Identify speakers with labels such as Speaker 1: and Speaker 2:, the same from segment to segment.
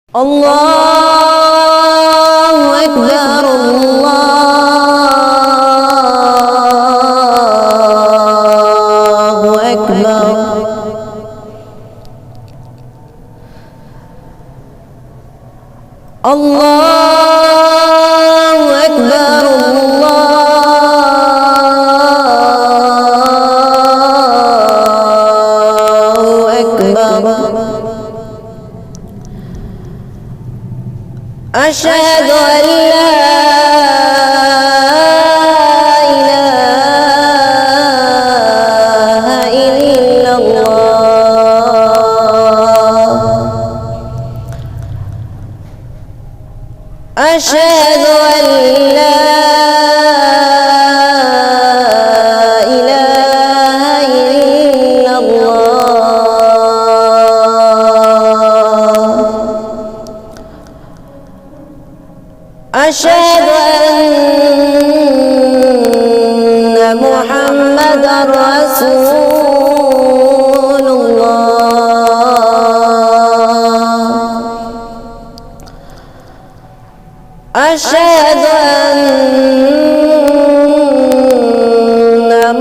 Speaker 1: الله أكبر الله أكبر. الله أكبر الله أكبر. أشهد أن لا إله إلا الله. أشهد أن لا إله إلا الله. أشهد أن محمدًا رسول الله. أشهد أن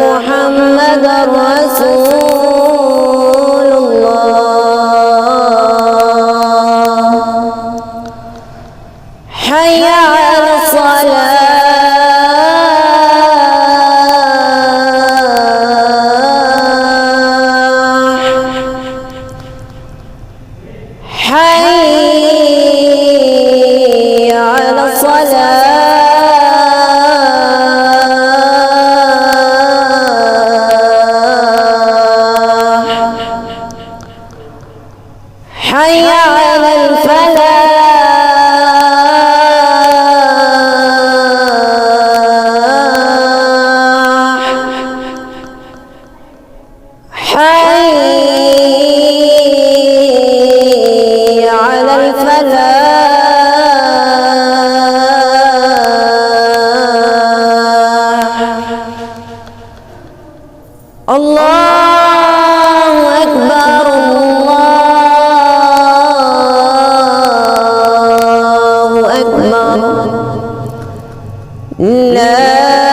Speaker 1: محمدًا رسول الله. حي على الصلاة. حي على الصلاة. حي على الفلاح. حي على الفلاح. الله أكبر الله أكبر. لا